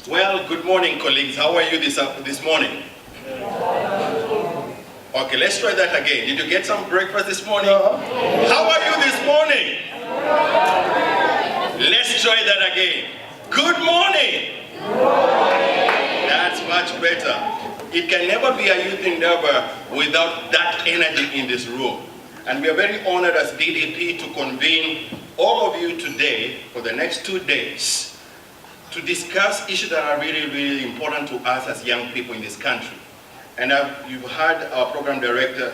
Well, good morning, colleagues. How are you this morning? Okay, let's try that again. Did you get some breakfast this morning? How are you this morning? Let's try that again. Good morning. That's much better. It can never be a youth endeavor without that energy in this room. And we are very honored as DDP to convene all of you today for the next 2 days to discuss issues that are really, really important to us as young people in this country. And you've heard our program director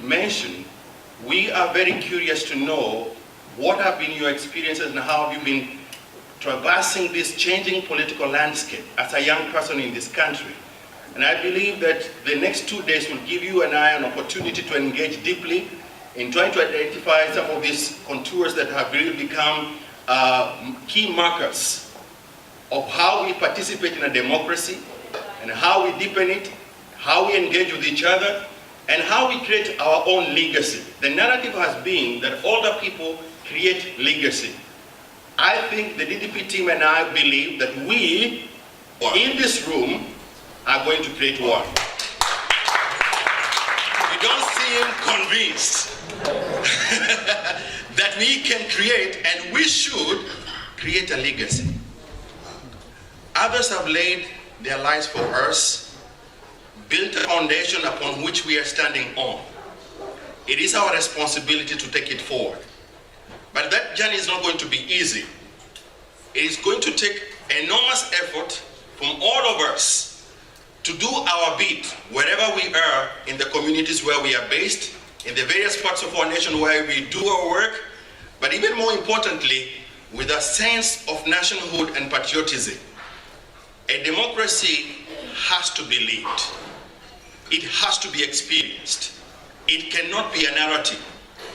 mention, we are very curious to know what have been your experiences and how have you been traversing this changing political landscape as a young person in this country. And I believe that the next 2 days will give you and I an opportunity to engage deeply in trying to identify some of these contours that have really become key markers of how we participate in a democracy and how we deepen it, how we engage with each other, and how we create our own legacy. The narrative has been that older people create legacy. I think the DDP team and I believe that we, in this room, are going to create one. You don't seem convinced that we can create, and we should create a legacy. Others have laid their lives for us, built a foundation upon which we are standing on. It is our responsibility to take it forward. But that journey is not going to be easy. It is going to take enormous effort from all of us to do our bit wherever we are in the communities where we are based, in the various parts of our nation where we do our work, but even more importantly, with a sense of nationhood and patriotism. A democracy has to be lived. It has to be experienced. It cannot be a narrative.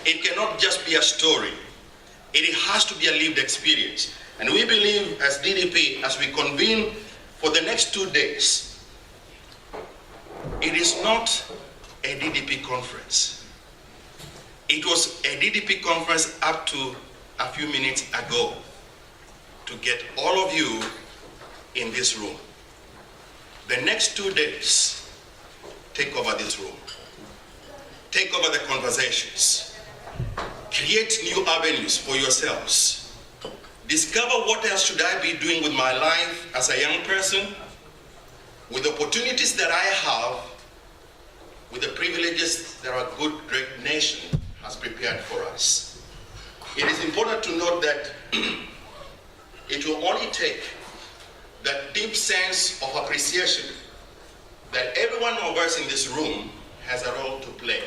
It cannot just be a story. It has to be a lived experience. And we believe as DDP, as we convene for the next 2 days, it is not a DDP conference. It was a DDP conference up to a few minutes ago to get all of you in this room. The next 2 days, take over this room. Take over the conversations. Create new avenues for yourselves. Discover what else should I be doing with my life as a young person, with the opportunities that I have, with the privileges that our good, great nation has prepared for us. It is important to note that it will only take that deep sense of appreciation that every one of us in this room has a role to play.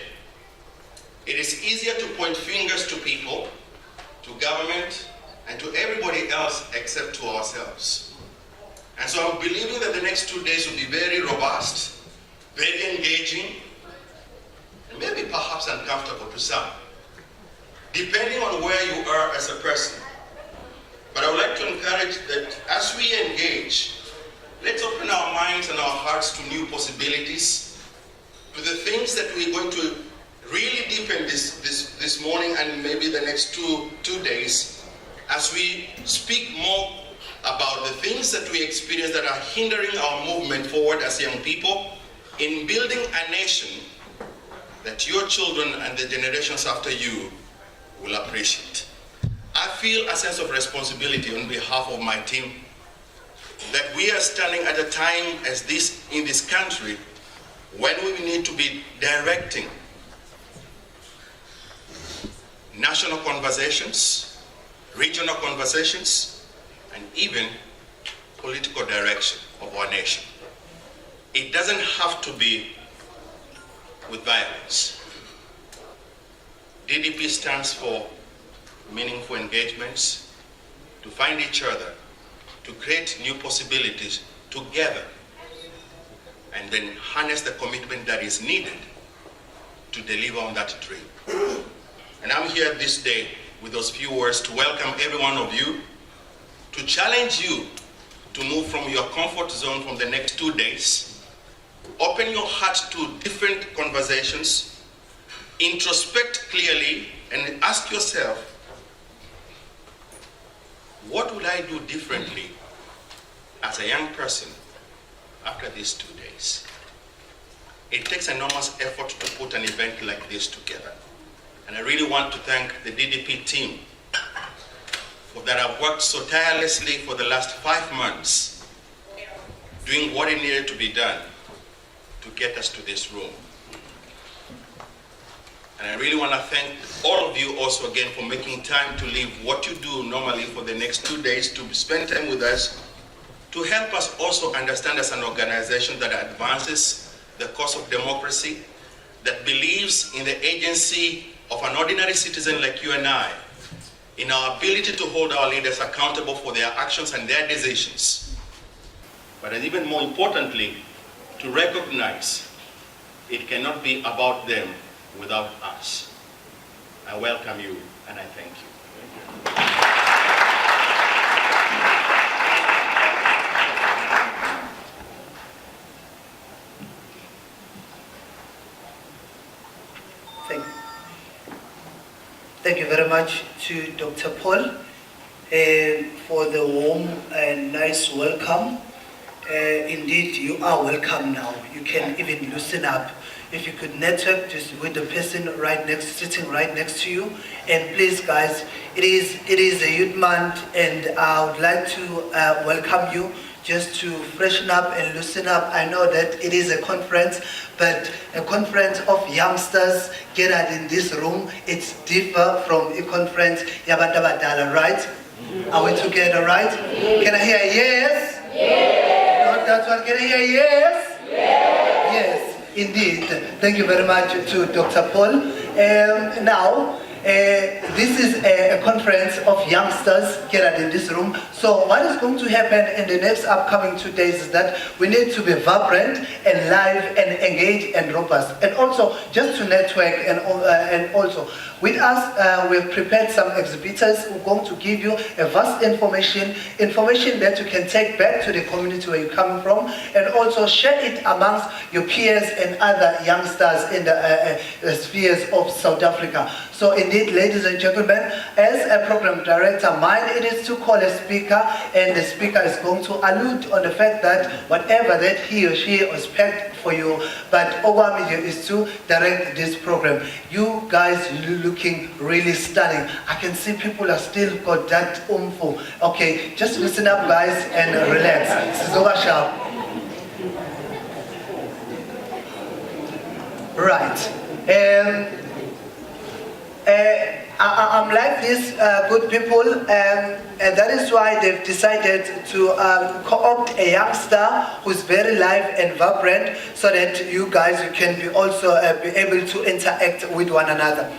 It is easier to point fingers to people, to government, and to everybody else except to ourselves. And so I'm believing that the next 2 days will be very robust, very engaging, and maybe perhaps uncomfortable to some, depending on where you are as a person. But I would like to encourage that as we engage, let's open our minds and our hearts to new possibilities, to the things that we're going to really deepen this morning and maybe the next two days, as we speak more about the things that we experience that are hindering our movement forward as young people in building a nation that your children and the generations after you will appreciate. I feel a sense of responsibility on behalf of my team that we are standing at a time as this in this country when we need to be directing national conversations, regional conversations, and even political direction of our nation. It doesn't have to be with violence. DDP stands for meaningful engagements, to find each other, to create new possibilities together, and then harness the commitment that is needed to deliver on that dream. And I'm here this day with those few words to welcome every one of you, to challenge you to move from your comfort zone from the next 2 days, open your heart to different conversations, introspect clearly, and ask yourself, what would I do differently as a young person after these 2 days. It takes enormous effort to put an event like this together. And I really want to thank the DDP team that have worked so tirelessly for the last 5 months, doing what it needed to be done to get us to this room. And I really want to thank all of you also again for making time to leave what you do normally for the next 2 days to spend time with us, to help us also understand as an organization that advances the cause of democracy, that believes in the agency of an ordinary citizen like you and I, in our ability to hold our leaders accountable for their actions and their decisions. But even more importantly, to recognize it cannot be about them without us. I welcome you and I thank you. Thank you very much to Dr. Paul for the warm and nice welcome. Indeed, you are welcome now. You can even loosen up. If you could network just with the person sitting right next to you. And please, guys, it is a youth month, and I would like to welcome you just to freshen up and loosen up. I know that it is a conference, but a conference of youngsters gathered in this room, it's different from a conference yabantu abadala, right? Are we together, right? Can I hear yes? Yes. Not that one, can I hear yes? Yes. Yes. Indeed, thank you very much to Dr. Paul. Now, this is a conference of youngsters gathered in this room. So what is going to happen in the next upcoming 2 days is that we need to be vibrant and live and engaged and robust. And also just to network and also with us, we've prepared some exhibitors who are going to give you a vast information that you can take back to the community where you're coming from, and also share it amongst your peers and other youngsters in the spheres of South Africa. So indeed, ladies and gentlemen, as a program director, mine it is to call a speaker, and the speaker is going to allude on the fact that whatever that he or she expects for you, but our media is to direct this program. You guys looking really stunning. I can see people are still got that umfu. Okay, just listen up, guys, and relax. This is over sharp. Right. I'm like these good people, and that is why they've decided to co-opt a youngster who's very live and vibrant, so that you guys can be also be able to interact with one another.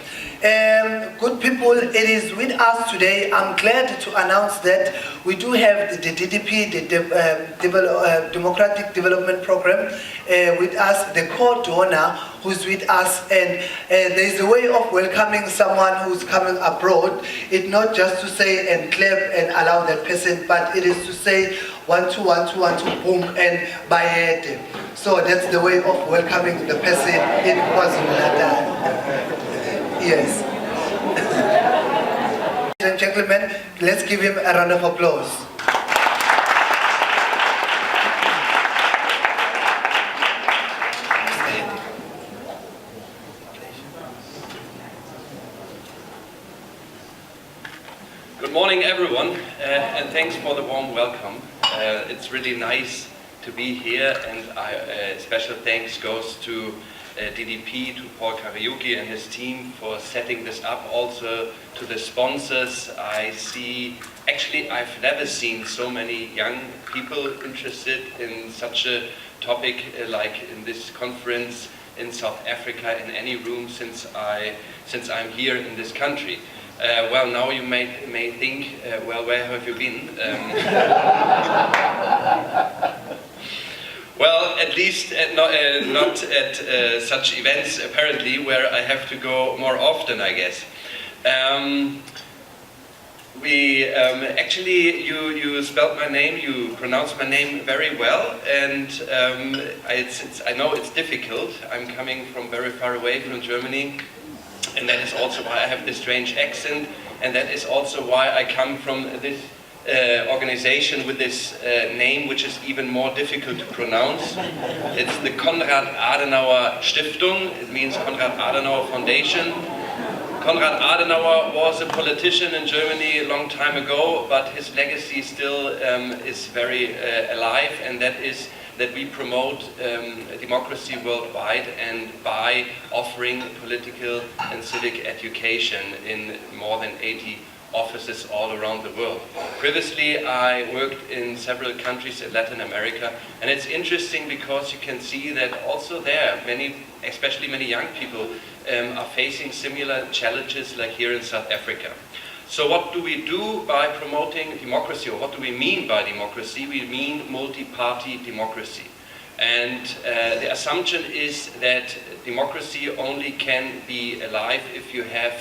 Good people, it is with us today. I'm glad to announce that we do have the DDP, the Democratic Development Program, with us, the co-donor who's with us, and there's a way of welcoming someone who's coming abroad. It's not just to say and clap and allow that person, but it is to say 1 2 1 2 1 2 boom and bayete. So that's the way of welcoming the person in KwaZulu-Natal. Yes. Ladies and gentlemen, let's give him a round of applause. Good morning, everyone, and thanks for the warm welcome. It's really nice to be here, and special thanks goes to DDP, to Paul Kariuki and his team for setting this up, also to the sponsors. Actually I've never seen so many young people interested in such a topic like in this conference in South Africa in any room since I'm here in this country. Well, now you may think, well, where have you been? Well, at least not at such events, apparently, where I have to go more often, I guess. Actually, you spelled my name, you pronounced my name very well, and I know it's difficult. I'm coming from very far away from Germany, and that is also why I have this strange accent, and that is also why I come from this organization with this name, which is even more difficult to pronounce. It's the Konrad Adenauer Stiftung. It means Konrad Adenauer Foundation. Konrad Adenauer was a politician in Germany a long time ago, but his legacy still is very alive, and that is that we promote democracy worldwide, and by offering political and civic education in more than 80 offices all around the world. Previously, I worked in several countries in Latin America, and it's interesting because you can see that also there, especially many young people, are facing similar challenges like here in South Africa. So what do we do by promoting democracy, or what do we mean by democracy? We mean multi-party democracy. And the assumption is that democracy only can be alive if you have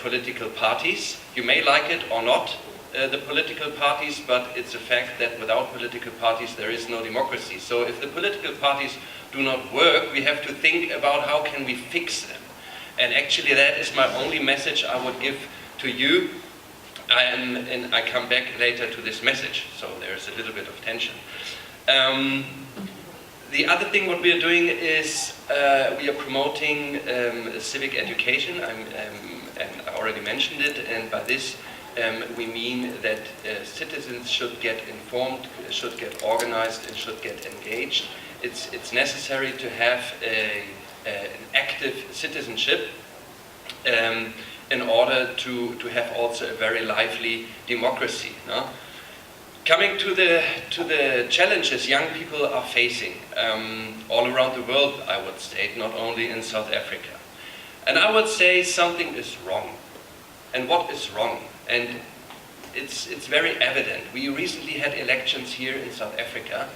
political parties. You may like it or not, the political parties, but it's a fact that without political parties there is no democracy. So if the political parties do not work, we have to think about how can we fix them. And actually that is my only message I would give to you. And I come back later to this message, so there's a little bit of tension. The other thing what we are doing is we are promoting civic education, and I already mentioned it, and by this we mean that citizens should get informed, should get organized, and should get engaged. It's necessary to have an active citizenship in order to have also a very lively democracy. No? Coming to the challenges young people are facing all around the world, I would state, not only in South Africa. And I would say something is wrong. And what is wrong? And it's very evident. We recently had elections here in South Africa,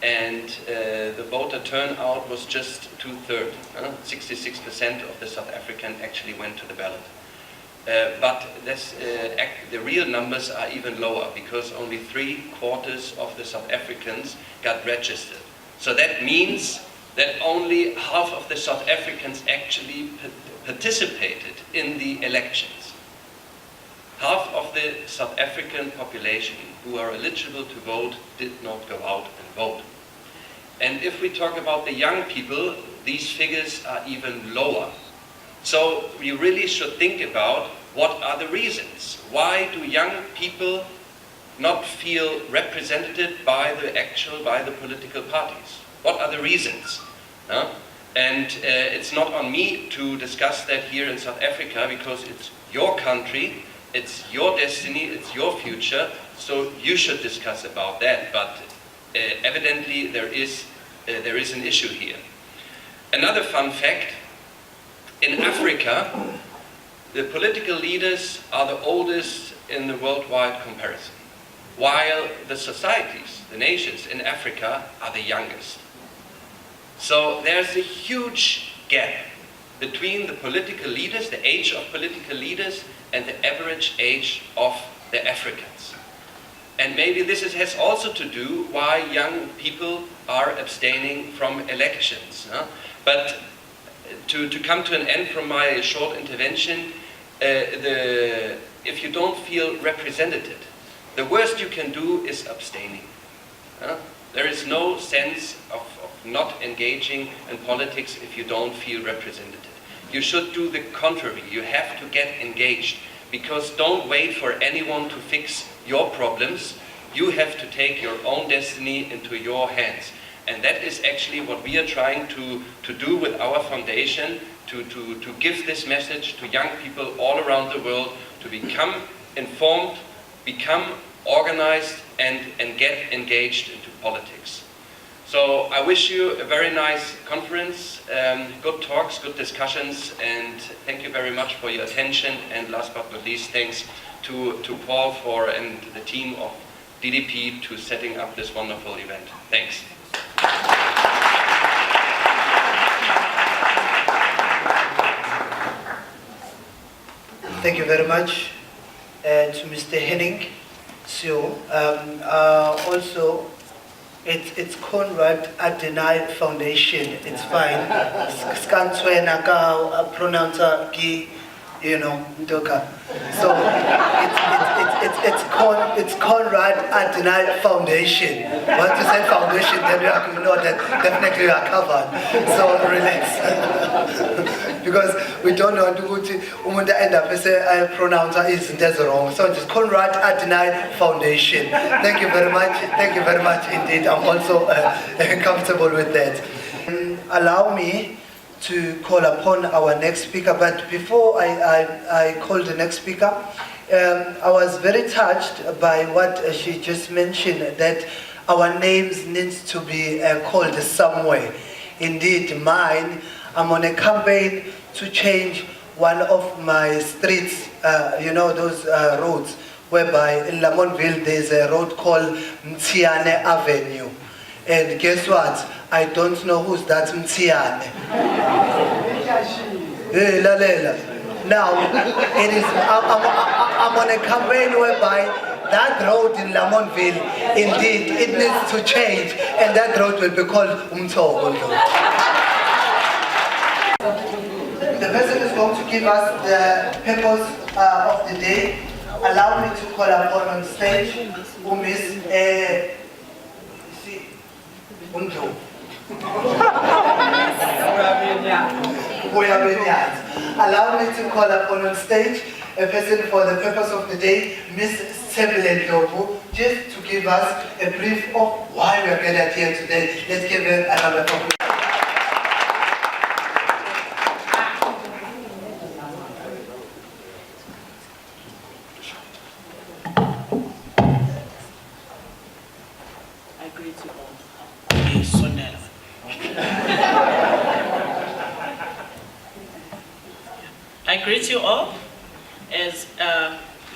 and the voter turnout was just 2/3. 66% of the South African actually went to the ballot. But the real numbers are even lower, because only 3/4 of the South Africans got registered. So that means that only half of the South Africans actually participated in the elections. Half of the South African population who are eligible to vote did not go out and vote. And if we talk about the young people, these figures are even lower. So we really should think about what are the reasons. Why do young people not feel represented by the political parties? What are the reasons? And it's not on me to discuss that here in South Africa, because it's your country, it's your destiny, it's your future, so you should discuss about that. But evidently there is an issue here. Another fun fact, in Africa, the political leaders are the oldest in the worldwide comparison, while the societies, the nations in Africa, are the youngest. So there's a huge gap between the political leaders, the age of political leaders, and the average age of the Africans. And maybe this has also to do why young people are abstaining from elections. But to come to an end from my short intervention, if you don't feel represented, the worst you can do is abstaining. There is no sense of not engaging in politics if you don't feel represented. You should do the contrary. You have to get engaged, because don't wait for anyone to fix your problems. You have to take your own destiny into your hands. And that is actually what we are trying to do with our foundation, to give this message to young people all around the world, to become informed, become organized, and get engaged into politics. So I wish you a very nice conference, good talks, good discussions, and thank you very much for your attention. And last but not least, thanks to Paul and the team of DDP to setting up this wonderful event. Thanks. Thank you very much to Mr. Henning. So also, it's Konrad Adenauer Foundation. It's fine. Pronounce you know, Ndoka. So It's Conrad Adonai Foundation. Once you say foundation, then you know that definitely you are covered. So relax. Because we don't want to end up say I pronounce it wrong. So it's Conrad Adonai Foundation. Thank you very much. Thank you very much indeed. I'm also comfortable with that. Allow me to call upon our next speaker, but before I call the next speaker, I was very touched by what she just mentioned, that our names needs to be called somewhere. Indeed, mine, I'm on a campaign to change one of my streets, you know, those roads, whereby in Lamontville there's a road called Mtiane Avenue. And guess what? I don't know who's that Mtiane. Hey, Lalela. Now, it is, I'm on a campaign whereby that road in Lamontville, indeed, it needs to change, and that road will be called Umtogo. The person is going to give us the purpose of the day. Allow me to call upon on stage Miss Unjo. Allow me to call upon on stage a person for the purpose of the day, Miss Sebele Lobo, just to give us a brief of why we are gathered here today. Let's give her another applause. I greet you all. As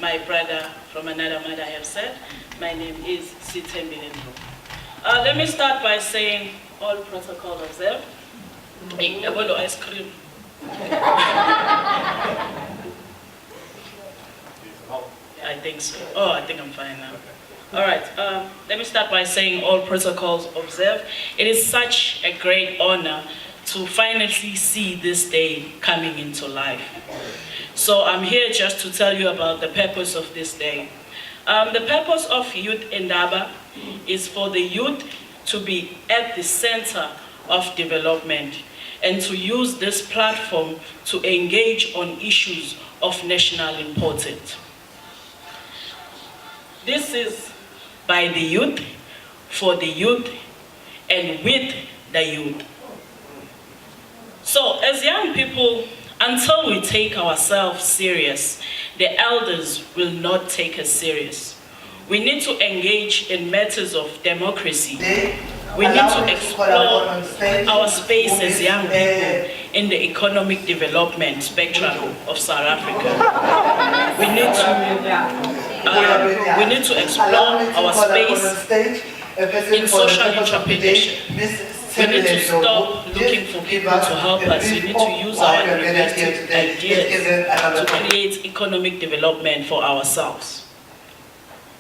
my brother from another mother have said, my name is Sitembi Lendro. Let me start by saying all protocol observed. Ice cream. I think so. Oh, I think I'm fine now. All right, let me start by saying all protocols observed. It is such a great honor to finally see this day coming into life. So I'm here just to tell you about the purpose of this day. The purpose of Youth Indaba is for the youth to be at the center of development and to use this platform to engage on issues of national importance. This is by the youth, for the youth, and with the youth. So as young people, until we take ourselves serious, the elders will not take us serious. We need to engage in matters of democracy. We need to explore our space as young people in the economic development spectrum of South Africa. We need to explore our space in social entrepreneurship. We need to stop looking for people to help us. We need to use our innovative ideas to create economic development for ourselves.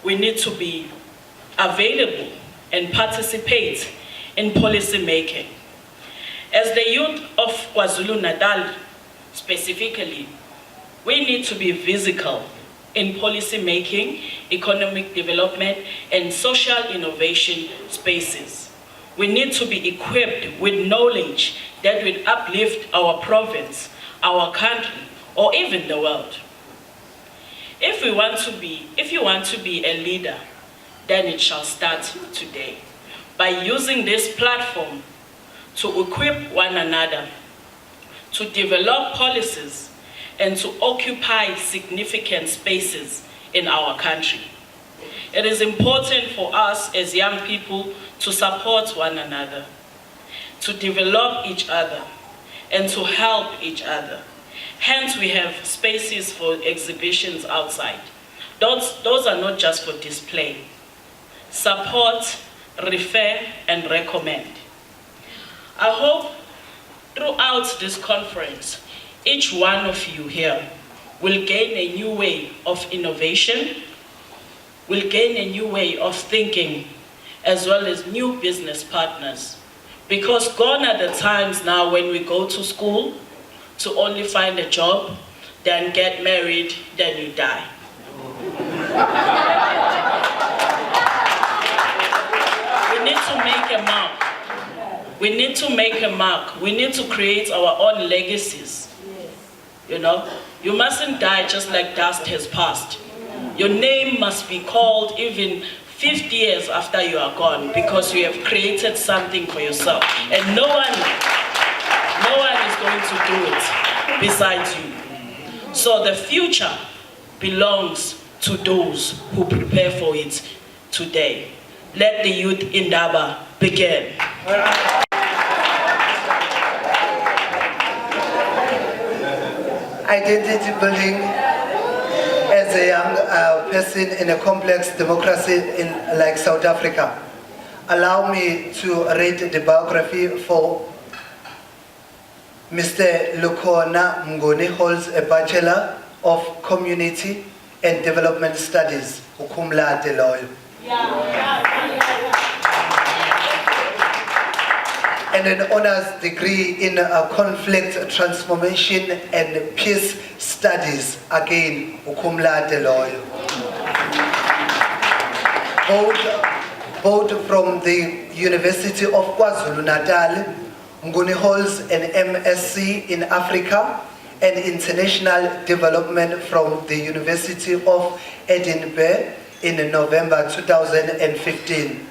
We need to be available and participate in policy making. As the youth of KwaZulu-Natal specifically, we need to be physical in policy making, economic development, and social innovation spaces. We need to be equipped with knowledge that will uplift our province, our country, or even the world. If you want to be a leader, then it shall start today by using this platform to equip one another, to develop policies, and to occupy significant spaces in our country. It is important for us as young people to support one another, to develop each other, and to help each other. Hence, we have spaces for exhibitions outside. Those are not just for display. Support, refer, and recommend. I hope throughout this conference, each one of you here will gain a new way of innovation, will gain a new way of thinking, as well as new business partners. Because gone are the times now when we go to school to only find a job, then get married, then you die. We need to make a mark. We need to make a mark. We need to create our own legacies. You know, you mustn't die just like dust has passed. Your name must be called even 50 years after you are gone, because you have created something for yourself. And no one is going to do it besides you. So the future belongs to those who prepare for it today. Let the youth Indaba begin. Identity building as a young person in a complex democracy like South Africa. Allow me to read the biography for Mr. Lukhona Mnguni. Holds a Bachelor of Community and Development Studies, cum laude loyo. And an honors degree in conflict transformation and peace studies, again, cum laude loyo. Both from the University of KwaZulu-Natal. Mnguni holds an MSc in Africa and International Development from the University of Edinburgh in November 2015.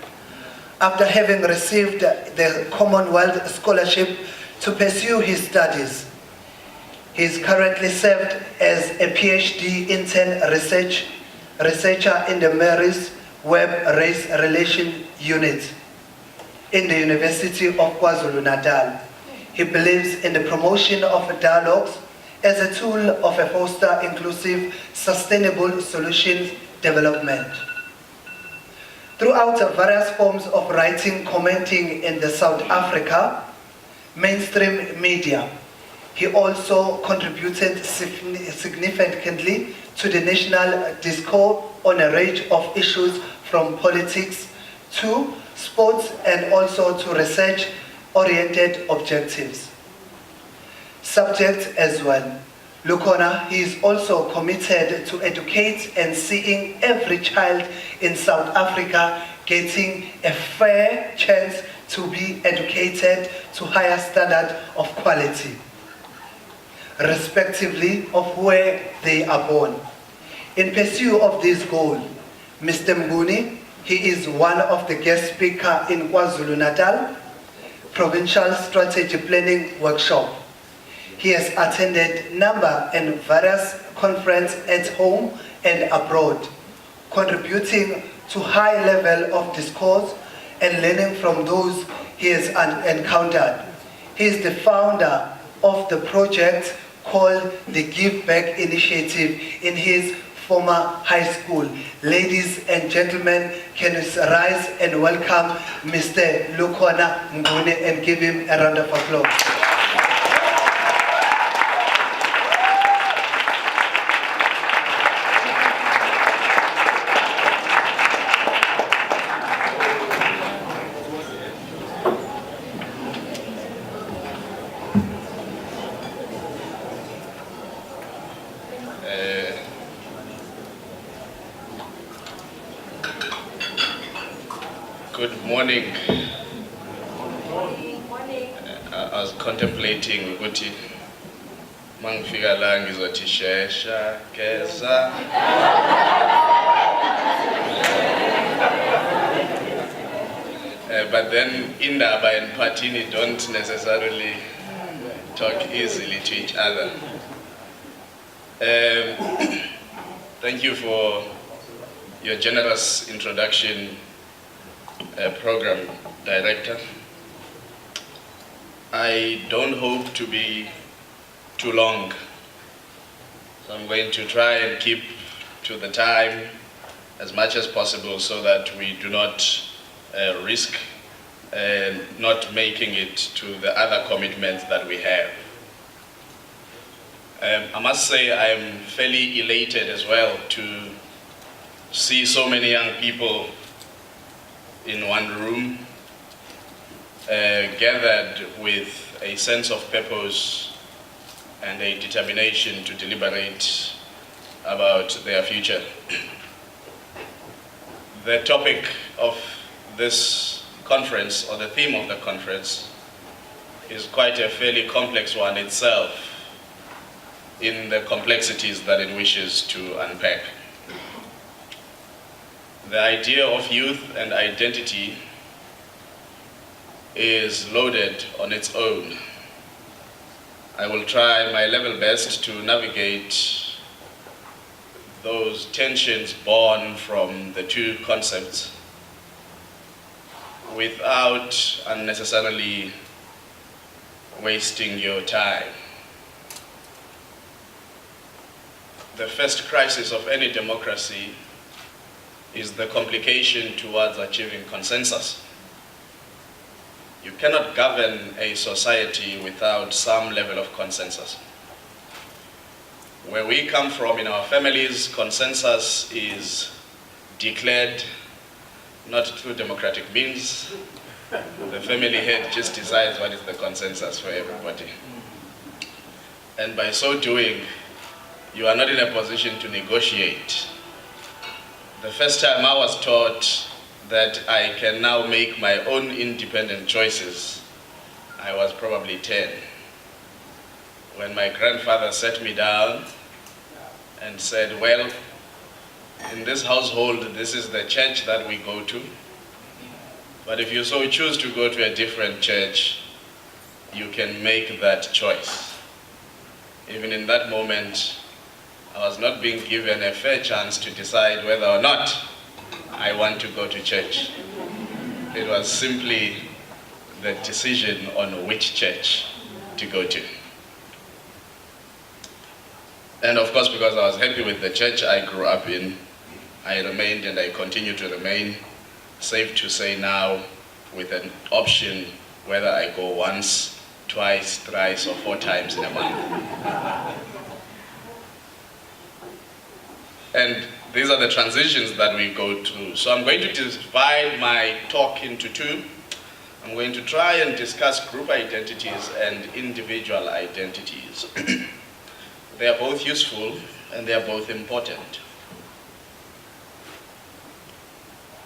After having received the Commonwealth Scholarship to pursue his studies, he is currently served as a PhD intern researcher in the Mary's Web Race Relation Unit in the University of KwaZulu-Natal. He believes in the promotion of dialogues as a tool of a foster inclusive, sustainable solutions development. Throughout various forms of writing, commenting in the South Africa mainstream media, he also contributed significantly to the national discourse on a range of issues from politics to sports and also to research-oriented objectives. Subject as well. Lukhona, he is also committed to educate and seeing every child in South Africa getting a fair chance to be educated to higher standard of quality, respectively of where they are born. In pursuit of this goal, Mr. Mnguni, he is one of the guest speakers in KwaZulu-Natal Provincial Strategy Planning Workshop. He has attended number and various conferences at home and abroad, contributing to high level of discourse and learning from those he has encountered. He is the founder of the project called the Give Back Initiative in his former high school. Ladies and gentlemen, can you rise and welcome Mr. Lukhona Mnguni and give him a round of applause. Good morning. I was contemplating ukuthi mangifika la ngizothi shesha keza. But then Indaba and Patini don't necessarily talk easily to each other. Thank you for your generous introduction, Program Director. I don't hope to be too long, so I'm going to try and keep to the time as much as possible so that we do not risk not making it to the other commitments that we have. I must say I am fairly elated as well to see so many young people in one room, gathered with a sense of purpose and a determination to deliberate about their future. The topic of this conference, or the theme of the conference, is quite a fairly complex one itself in the complexities that it wishes to unpack. The idea of youth and identity is loaded on its own. I will try my level best to navigate those tensions born from the two concepts without unnecessarily wasting your time. The first crisis of any democracy is the complication towards achieving consensus. You cannot govern a society without some level of consensus. Where we come from in our families, consensus is declared not through democratic means. The family head just decides what is the consensus for everybody. And by so doing, you are not in a position to negotiate. The first time I was taught that I can now make my own independent choices, I was probably 10. When my grandfather sat me down and said, well, in this household, this is the church that we go to. But if you so choose to go to a different church, you can make that choice. Even in that moment, I was not being given a fair chance to decide whether or not I want to go to church. It was simply the decision on which church to go to. And of course, because I was happy with the church I grew up in, I remained and I continue to remain. Safe to say now, with an option whether I go once, twice, thrice, or 4 times in a month. And these are the transitions that we go through. So I'm going to divide my talk into 2. I'm going to try and discuss group identities and individual identities. They are both useful and they are both important.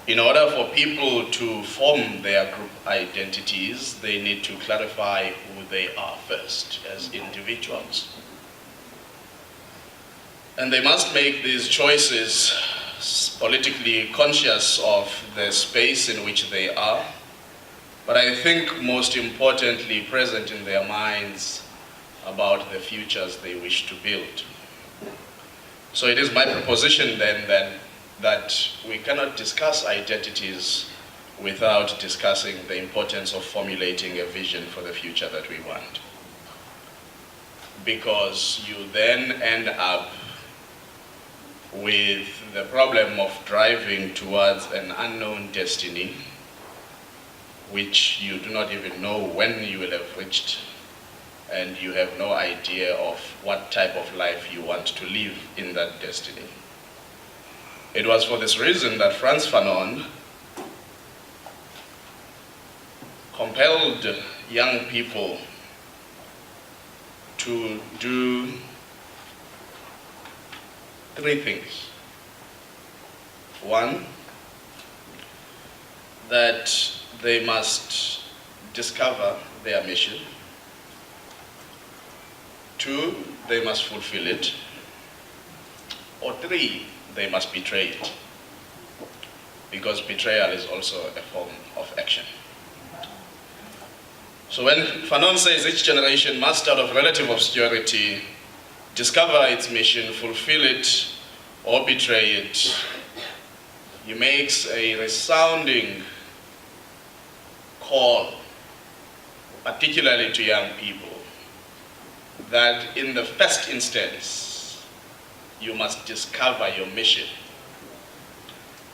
In order for people to form their group identities, they need to clarify who they are first as individuals. And they must make these choices politically conscious of the space in which they are, but I think most importantly present in their minds about the futures they wish to build. So it is my proposition then that we cannot discuss identities without discussing the importance of formulating a vision for the future that we want. Because you then end up with the problem of driving towards an unknown destiny, which you do not even know when you will have reached, and you have no idea of what type of life you want to live in that destiny. It was for this reason that Frantz Fanon compelled young people to do 3 things. 1, that they must discover their mission. 2, they must fulfill it. Or 3, they must betray it. Because betrayal is also a form of action. So when Fanon says each generation must, out of relative obscurity, discover its mission, fulfill it, or betray it, he makes a resounding call, particularly to young people, that in the first instance, you must discover your mission.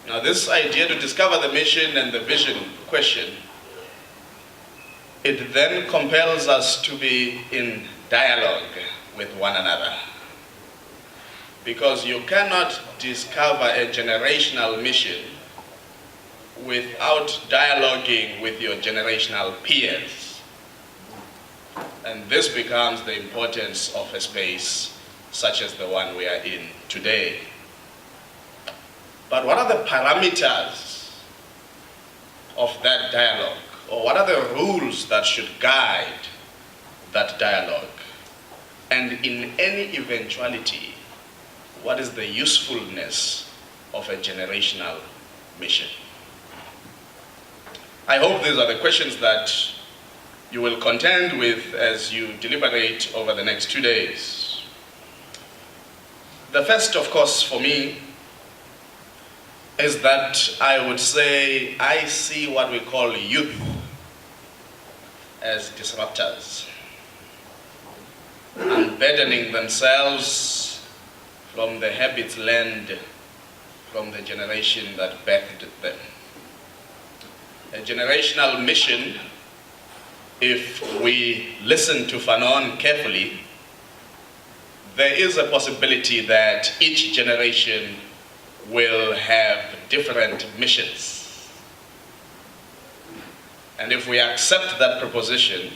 Now this idea to discover the mission and the vision question, it then compels us to be in dialogue with one another. Because you cannot discover a generational mission without dialoguing with your generational peers. And this becomes the importance of a space such as the one we are in today. But what are the parameters of that dialogue? Or what are the rules that should guide that dialogue? And in any eventuality, what is the usefulness of a generational mission? I hope these are the questions that you will contend with as you deliberate over the next 2 days. The first, of course, for me, is that I would say I see what we call youth as disruptors, unburdening themselves from the habits learned from the generation that birthed them. A generational mission, if we listen to Fanon carefully, there is a possibility that each generation will have different missions. And if we accept that proposition,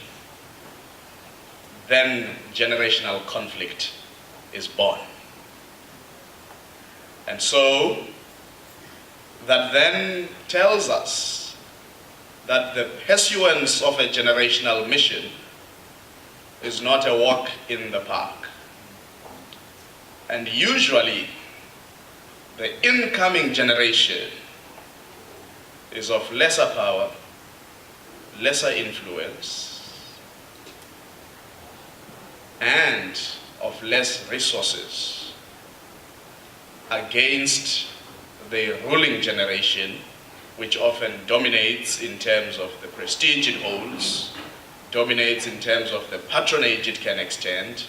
then generational conflict is born. And so, that then tells us that the pursuance of a generational mission is not a walk in the park. And usually, the incoming generation is of lesser power, lesser influence, and of less resources against the ruling generation, which often dominates in terms of the prestige it holds, dominates in terms of the patronage it can extend,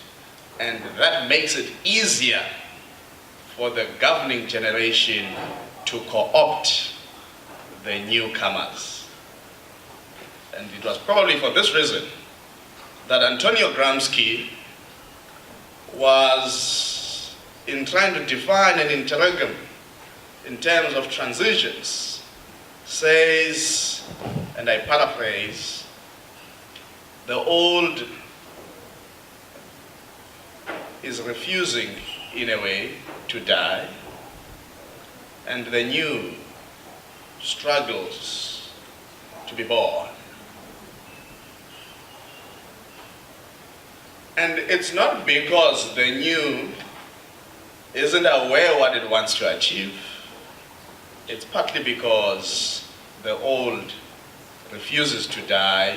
and that makes it easier for the governing generation to co-opt the newcomers. And it was probably for this reason that Antonio Gramsci was, in trying to define an interregnum in terms of transitions, says, and I paraphrase, the old is refusing, in a way, to die, and the new struggles to be born. And it's not because the new isn't aware what it wants to achieve. It's partly because the old refuses to die,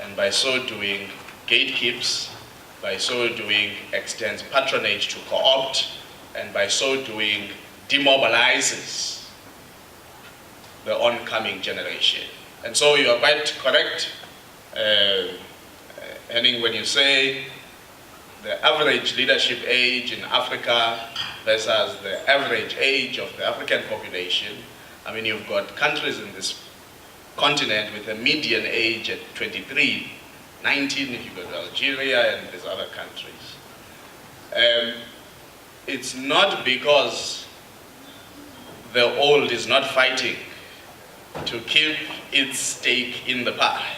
and by so doing gatekeeps, by so doing extends patronage to co-opt, and by so doing demobilizes the oncoming generation. And so you are quite correct, Henning, when you say the average leadership age in Africa versus the average age of the African population. I mean, you've got countries in this continent with a median age at 23, 19 if you go to Algeria and these other countries. It's not because the old is not fighting to keep its stake in the pie.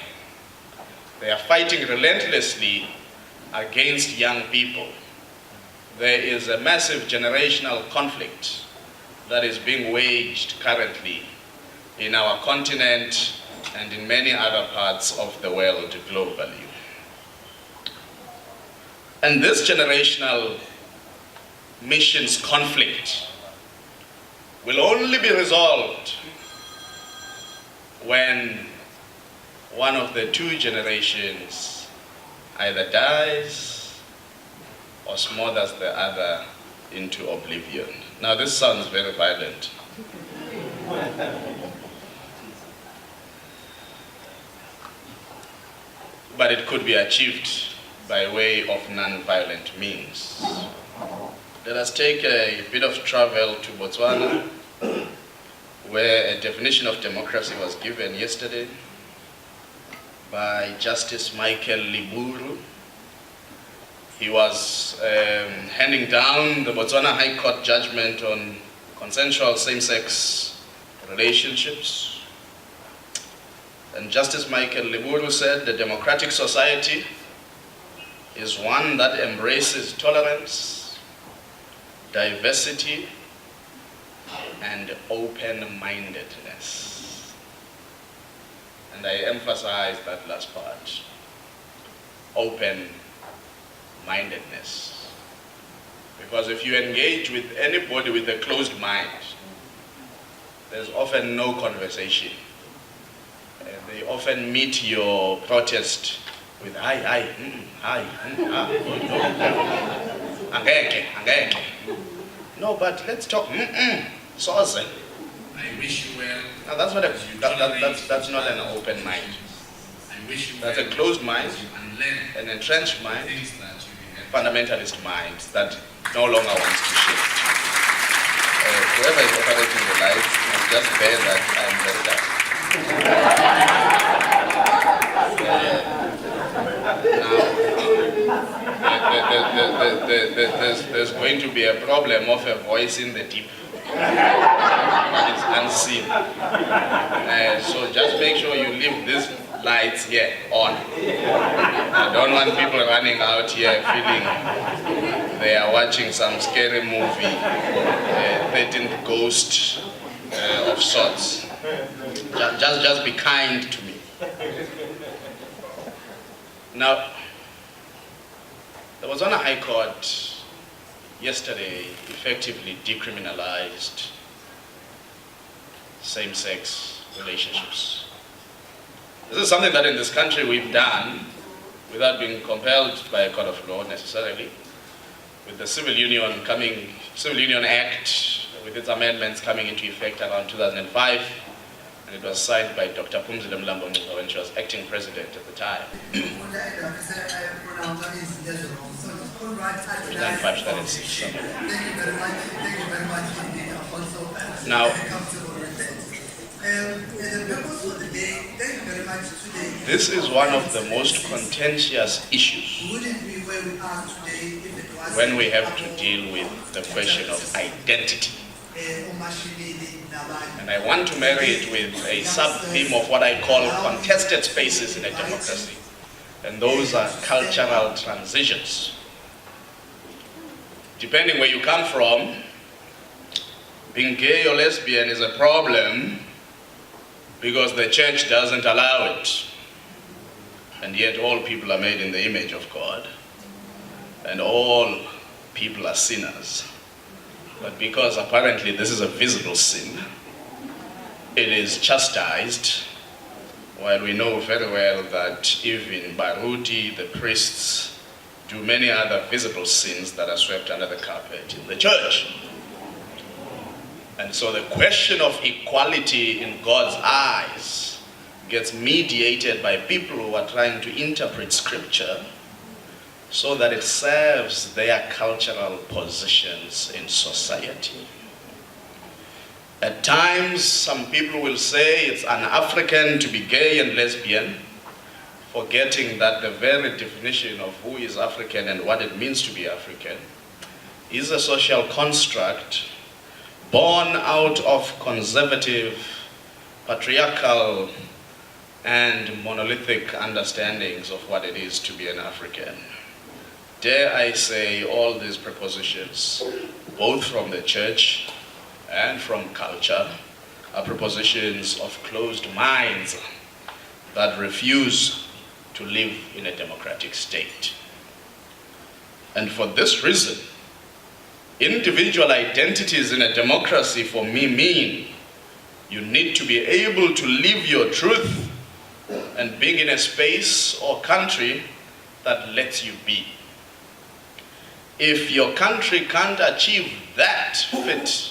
They are fighting relentlessly against young people. There is a massive generational conflict that is being waged currently in our continent and in many other parts of the world globally. And this generational missions conflict will only be resolved when one of the two generations either dies or smothers the other into oblivion. Now this sounds very violent. But it could be achieved by way of non-violent means. Let us take a bit of travel to Botswana, where a definition of democracy was given yesterday by Justice Michael Liburu. He was handing down the Botswana High Court judgment on consensual same-sex relationships. And Justice Michael Liburu said the democratic society is one that embraces tolerance, diversity, and open-mindedness. And I emphasize that last part, open-mindedness. Because if you engage with anybody with a closed mind, there's often no conversation. They often meet your protest with hi, angeke. No, but let's talk. Soze. I wish you well. Now that's not that's not an open mind. I wish you That's well. a closed mind, And learn an entrenched mind, things that you can. fundamentalist mind that no longer wants to shift. Whoever is operating the lights must just bear that I'm very dark. There's going to be a problem of a voice in the deep. It's unseen. So just make sure you leave these lights here on. I don't want people running out here feeling they are watching some scary movie, 13th ghost of sorts. Just be kind to me. Now, there was on a High Court yesterday effectively decriminalized same-sex relationships. This is something that in this country we've done without being compelled by a court of law necessarily, with the Civil Union Act, with its amendments coming into effect around 2005, and it was signed by Dr. Phumzile Mlambo Ngcuka when she was acting president at the time. Now, this is one of the most contentious issues when we have to deal with the question of identity. And I want to marry it with a sub-theme of what I call contested spaces in a democracy. And those are cultural transitions. Depending where you come from, being gay or lesbian is a problem because the church doesn't allow it. And yet all people are made in the image of God. And all people are sinners. But because apparently this is a visible sin, it is chastised, while we know very well that even Baruti, the priests, do many other visible sins that are swept under the carpet in the church. And so the question of equality in God's eyes gets mediated by people who are trying to interpret scripture so that it serves their cultural positions in society. At times, some people will say it's un-African to be gay and lesbian, forgetting that the very definition of who is African and what it means to be African is a social construct born out of conservative, patriarchal, and monolithic understandings of what it is to be an African. Dare I say all these propositions, both from the church and from culture, are propositions of closed minds that refuse to live in a democratic state. And for this reason, individual identities in a democracy for me mean you need to be able to live your truth and being in a space or country that lets you be. If your country can't achieve that fit,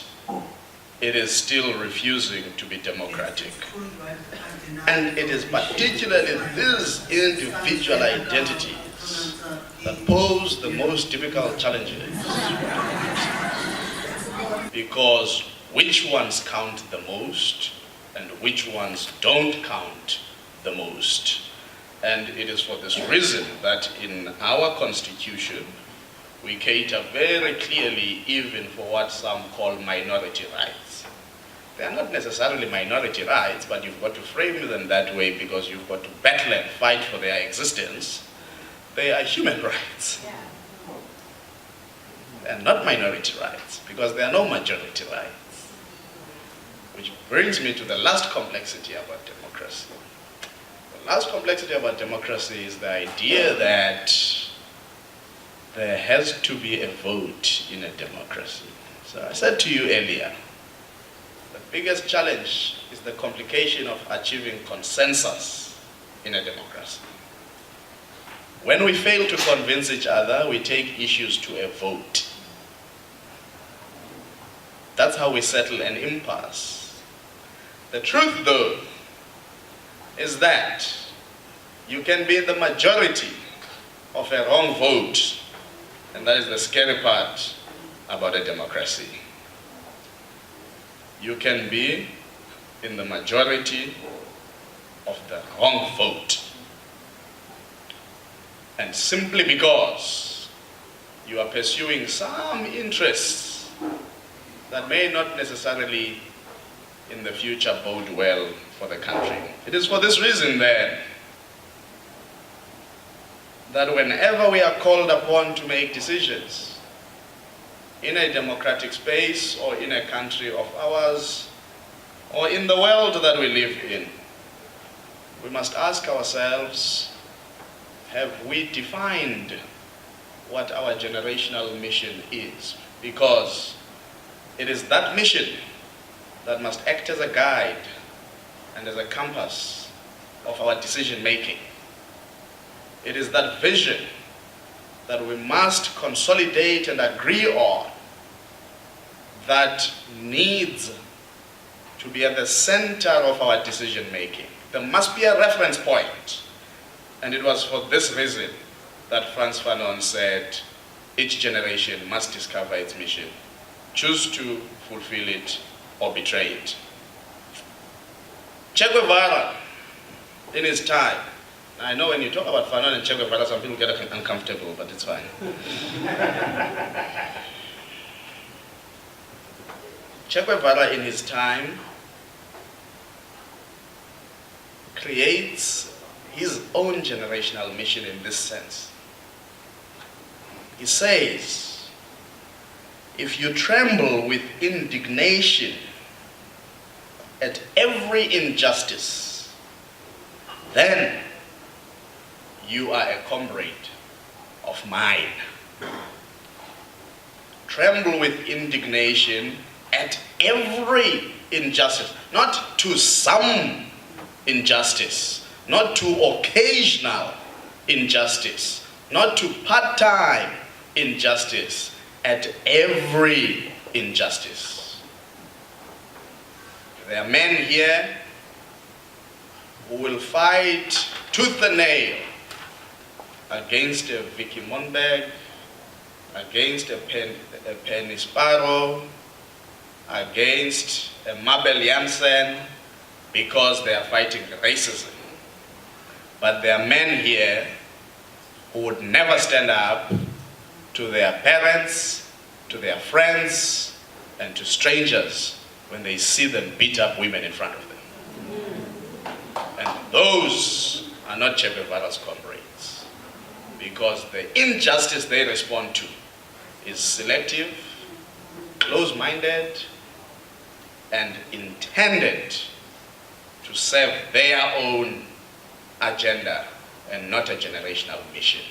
it is still refusing to be democratic. And it is particularly these individual identities that pose the most difficult challenges. Because which ones count the most and which ones don't count the most. And it is for this reason that in our constitution, we cater very clearly even for what some call minority rights. They are not necessarily minority rights, but you've got to frame them that way because you've got to battle and fight for their existence. They are human rights. They are not minority rights because there are no majority rights. Which brings me to the last complexity about democracy. The last complexity about democracy is the idea that there has to be a vote in a democracy. So I said to you earlier, the biggest challenge is the complication of achieving consensus in a democracy. When we fail to convince each other, we take issues to a vote. That's how we settle an impasse. The truth, though, is that you can be the majority of a wrong vote, and that is the scary part about a democracy. You can be in the majority of the wrong vote. And simply because you are pursuing some interests that may not necessarily in the future bode well for the country. It is for this reason then that whenever we are called upon to make decisions in a democratic space or in a country of ours or in the world that we live in, we must ask ourselves, have we defined what our generational mission is? Because it is that mission that must act as a guide and as a compass of our decision making. It is that vision that we must consolidate and agree on that needs to be at the center of our decision making. There must be a reference point. And it was for this reason that Frantz Fanon said, each generation must discover its mission, choose to fulfill it or betray it. Che Guevara, in his time, I know when you talk about Fanon and Che Guevara, some people get uncomfortable, but it's fine. Che Guevara, in his time, creates his own generational mission in this sense. He says, if you tremble with indignation at every injustice, then you are a comrade of mine. Tremble with indignation at every injustice, not to some injustice, not to occasional injustice, not to part-time injustice, at every injustice. There are men here who will fight tooth and nail against a Vicky Monberg, against a Penny Sparrow, against a Mabel Jansen, because they are fighting racism. But there are men here who would never stand up to their parents, to their friends, and to strangers when they see them beat up women in front of them. And those are not Che Guevara's comrades, because the injustice they respond to is selective, close-minded, and intended to serve their own agenda and not a generational mission.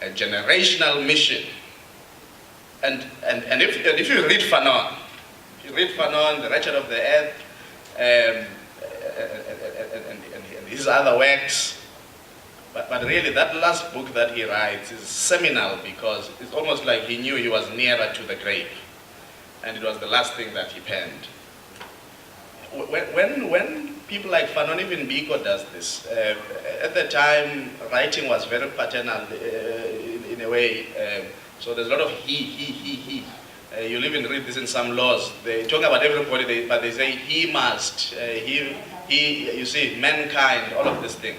A generational mission. And if you read Fanon, The Wretched of the Earth, and his other works, but really that last book that he writes is seminal because it's almost like he knew he was nearer to the grave, and it was the last thing that he penned. When people like Fanon, even Biko does this, at the time writing was very paternal in a way, so there's a lot of he. You'll even read this in some laws. They talk about everybody, but they say he must, he, you see, mankind, all of this thing.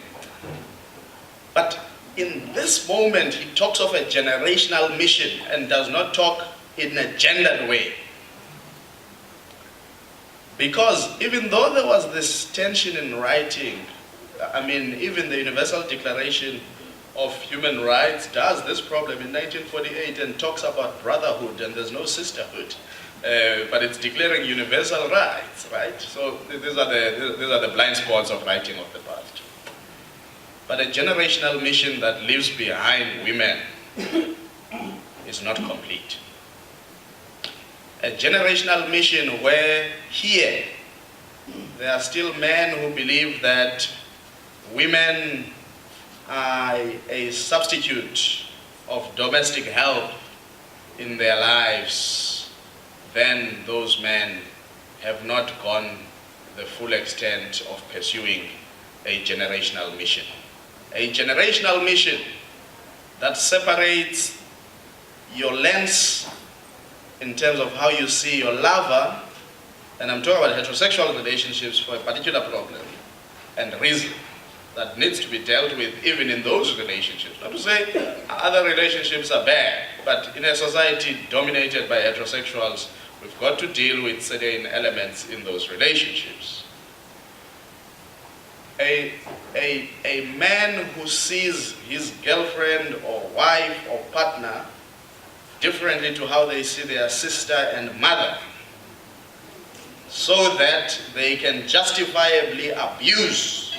But in this moment, he talks of a generational mission and does not talk in a gendered way. Because even though there was this tension in writing, I mean, even the Universal Declaration of Human Rights does this problem in 1948 and talks about brotherhood and there's no sisterhood. but it's declaring universal rights, right? So these are the blind spots of writing of the past. But a generational mission that leaves behind women is not complete. A generational mission where here there are still men who believe that women are a substitute of domestic help in their lives, then those men have not gone the full extent of pursuing a generational mission. A generational mission that separates your lens in terms of how you see your lover, and I'm talking about heterosexual relationships for a particular problem and reason that needs to be dealt with even in those relationships. Not to say other relationships are bad, but in a society dominated by heterosexuals, we've got to deal with certain elements in those relationships. A man who sees his girlfriend or wife or partner differently to how they see their sister and mother, so that they can justifiably abuse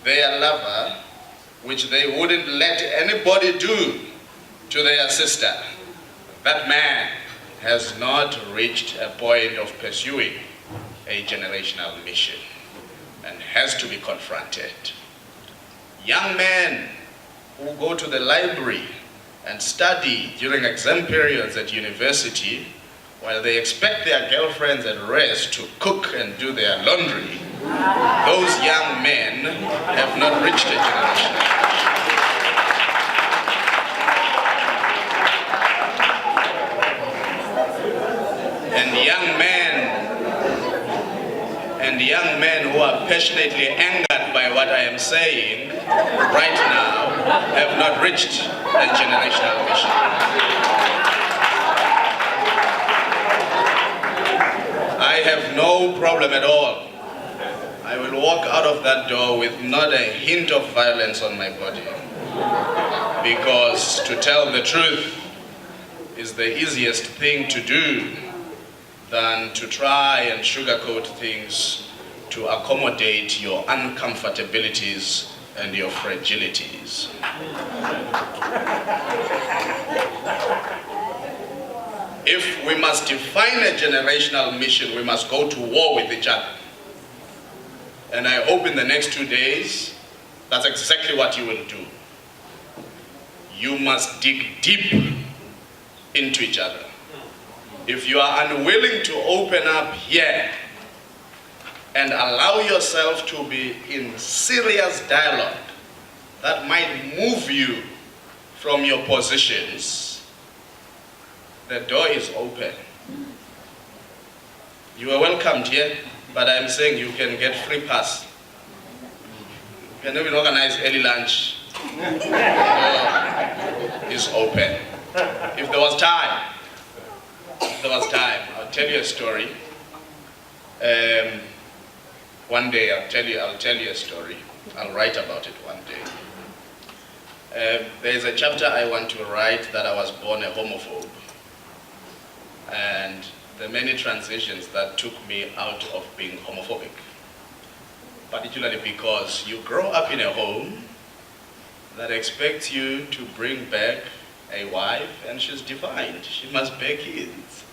their lover, which they wouldn't let anybody do to their sister. That man has not reached a point of pursuing a generational mission and has to be confronted. Young men who go to the library and study during exam periods at university, while they expect their girlfriends at rest to cook and do their laundry, those young men have not reached a generation. And young men who are passionately angered by what I am saying right now have not reached a generational mission. I have no problem at all. I will walk out of that door with not a hint of violence on my body. Because to tell the truth is the easiest thing to do than to try and sugarcoat things to accommodate your uncomfortabilities and your fragilities. If we must define a generational mission, we must go to war with each other. And I hope in the next 2 days, that's exactly what you will do. You must dig deep into each other. If you are unwilling to open up here and allow yourself to be in serious dialogue that might move you from your positions, the door is open. You are welcomed here, but I'm saying you can get free pass. You can even organize early lunch. The door is open. If there was time, I'll tell you a story. One day I'll tell you a story. I'll write about it one day. There's a chapter I want to write that I was born a homophobe. And the many transitions that took me out of being homophobic. Particularly because you grow up in a home that expects you to bring back a wife and she's defined. She must bear kids.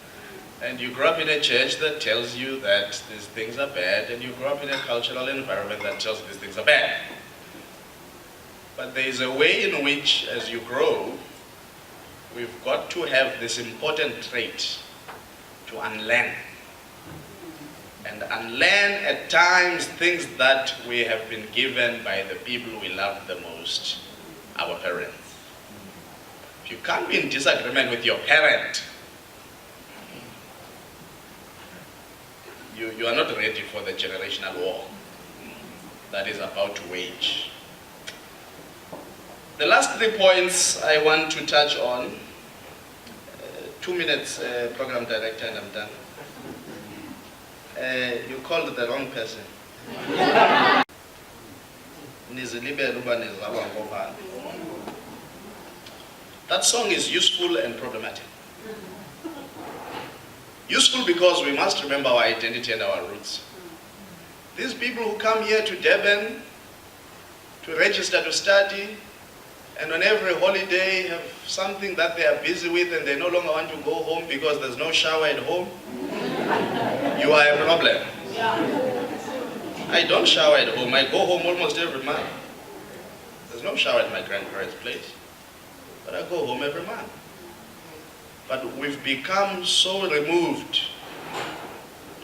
And you grow up in a church that tells you that these things are bad, and you grow up in a cultural environment that tells you these things are bad. But there is a way in which, as you grow, we've got to have this important trait to unlearn. And unlearn at times things that we have been given by the people we love the most, our parents. If you can't be in disagreement with your parent, you are not ready for the generational war that is about to wage. The last 3 points I want to touch on. 2 minutes, program director, and I'm done. You called the wrong person. That song is useful and problematic. Useful because we must remember our identity and our roots. These people who come here to Durban to register to study, and on every holiday have something that they are busy with and they no longer want to go home because there's no shower at home, you are a problem. I don't shower at home. I go home almost every month. There's no shower at my grandparents' place, but I go home every month. But we've become so removed.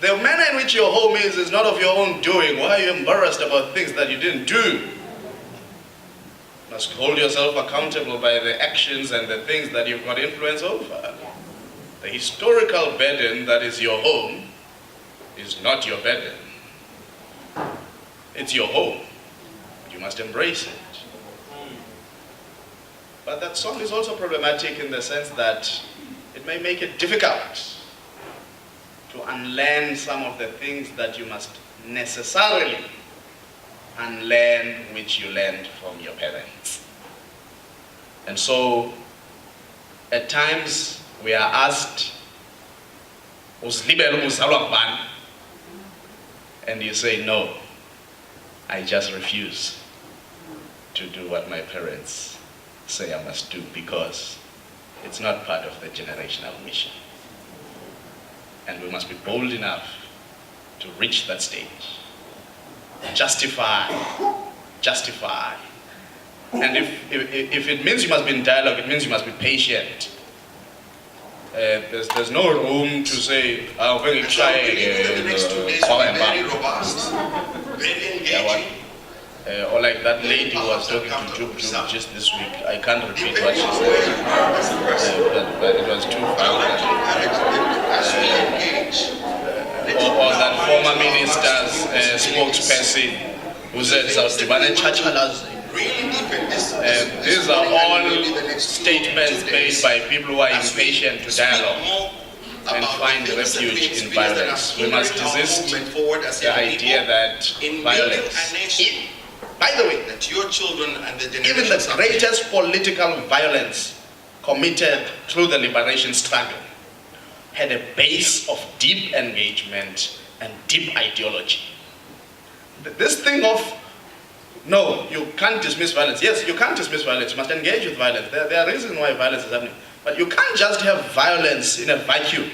The manner in which your home is not of your own doing. Why are you embarrassed about things that you didn't do? You must hold yourself accountable by the actions and the things that you've got influence over. The historical burden that is your home is not your burden. It's your home. You must embrace it. But that song is also problematic in the sense that it may make it difficult to unlearn some of the things that you must necessarily unlearn which you learned from your parents. And so, at times, we are asked, and you say, no, I just refuse to do what my parents say I must do because it's not part of the generational mission. And we must be bold enough to reach that stage. Justify. And if it means you must be in dialogue, it means you must be patient. There's no room to say, I'm going to try the next 2 days will be very robust, very engaging. Or like that lady who was talking to Jub just this week. I can't repeat what she said, but it was too violent. Or that former minister's spokesperson who said, these are all statements made by people who are impatient to dialogue and find refuge in violence. We must resist the idea that violence, by the way, that your children and the even the greatest political violence committed through the liberation struggle had a base of deep engagement and deep ideology. This thing of, no, you can't dismiss violence. Yes, you can't dismiss violence. You must engage with violence. There are reasons why violence is happening. But you can't just have violence in a vacuum.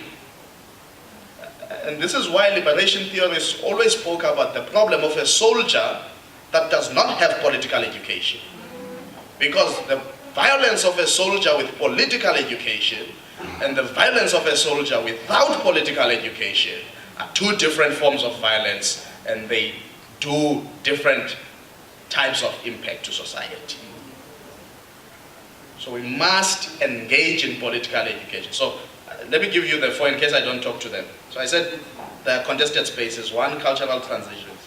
And this is why liberation theorists always spoke about the problem of a soldier that does not have political education. Because the violence of a soldier with political education and the violence of a soldier without political education are two different forms of violence, and they do different types of impact to society. So we must engage in political education. So let me give you the four in case I don't talk to them. So I said there are contested spaces: 1, cultural transitions;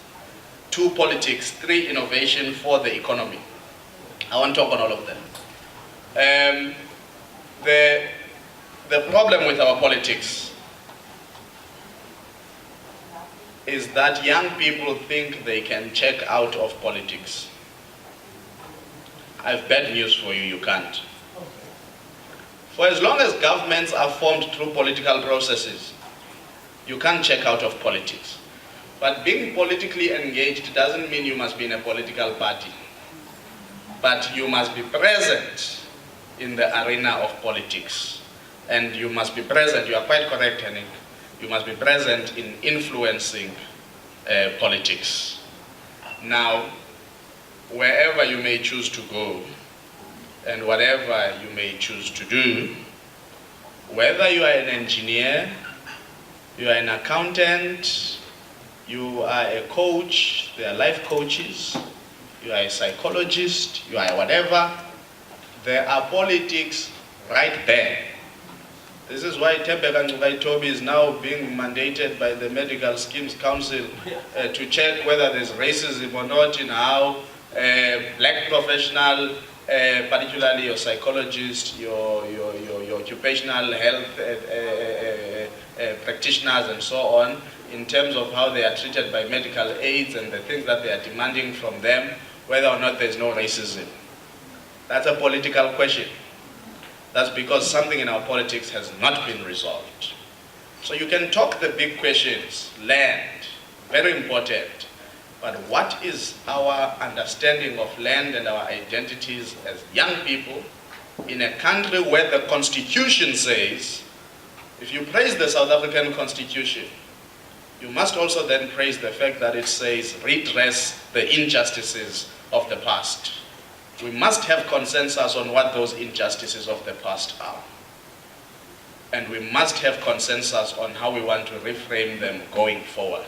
2, politics; 3, innovation; 4, the economy. I want to talk on all of them. The problem with our politics is that young people think they can check out of politics. I have bad news for you, you can't. For as long as governments are formed through political processes, you can't check out of politics. But being politically engaged doesn't mean you must be in a political party. But you must be present in the arena of politics. And you must be present, you are quite correct, Henning, you must be present in influencing politics. Now, wherever you may choose to go, and whatever you may choose to do, whether you are an engineer, you are an accountant, you are a coach, there are life coaches, you are a psychologist, you are whatever, there are politics right there. This is why Tembeka Toby is now being mandated by the Medical Schemes Council to check whether there's racism or not in how black professional, particularly your psychologist, your occupational health practitioners and so on, in terms of how they are treated by medical aids and the things that they are demanding from them, whether or not there's no racism. That's a political question. That's because something in our politics has not been resolved. So you can talk the big questions, land, very important, but what is our understanding of land and our identities as young people in a country where the Constitution says, if you praise the South African Constitution, you must also then praise the fact that it says redress the injustices of the past. We must have consensus on what those injustices of the past are. And we must have consensus on how we want to reframe them going forward.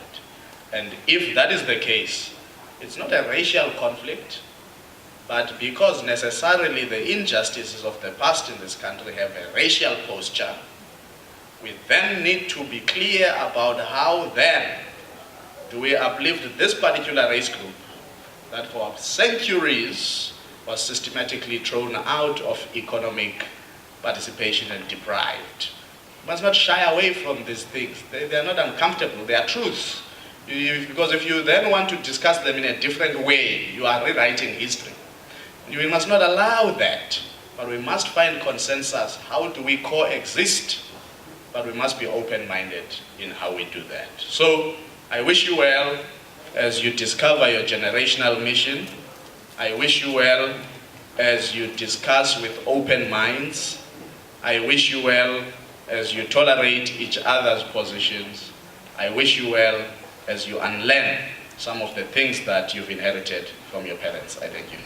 And if that is the case, it's not a racial conflict, but because necessarily the injustices of the past in this country have a racial posture, we then need to be clear about how then do we uplift this particular race group that for centuries was systematically thrown out of economic participation and deprived. You must not shy away from these things. They are not uncomfortable, they are truths. Because if you then want to discuss them in a different way, you are rewriting history. We must not allow that, but we must find consensus. How do we coexist? But we must be open-minded in how we do that. So I wish you well as you discover your generational mission. I wish you well as you discuss with open minds. I wish you well as you tolerate each other's positions. I wish you well as you unlearn some of the things that you've inherited from your parents. I thank you.